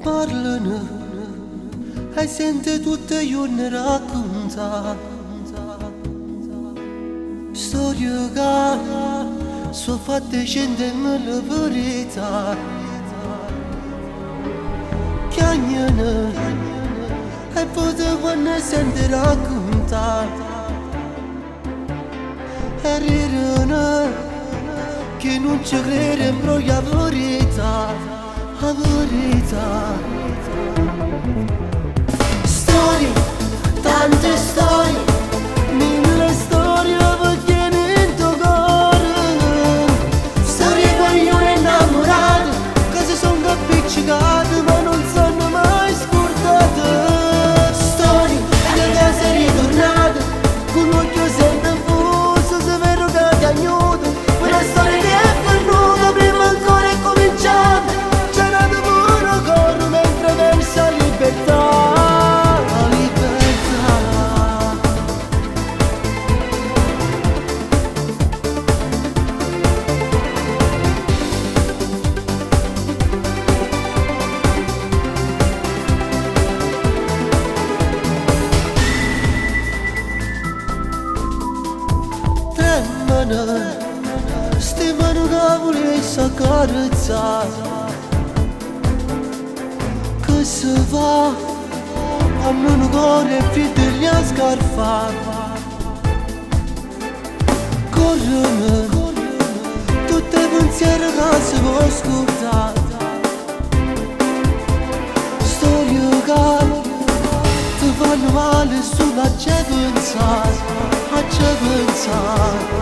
Parlano, hai sente tutte io ne racconta. Storie che sono fatte scendere la verità. Chiagnano, e potevano sente raccontare. E ridono, che non ci credono la verità. La verità. Storie, tante storie, mille storie perché nel tuo cuore. Storie che io ne innamorato, che si sono appiccicate ma non sono mai scordate. Storie che sei ritornata, con l'occhio sempre fuso, se vero che è cagnuto. Quella storia che è venuta prima ancora è cominciata. Sti mano che volessi accarezzare, che se va a un cuore fideli a scarfare. Corrono tutti i pensieri che si può scordare. Storie che ti fanno male solo a ci pensare, a ci pensare.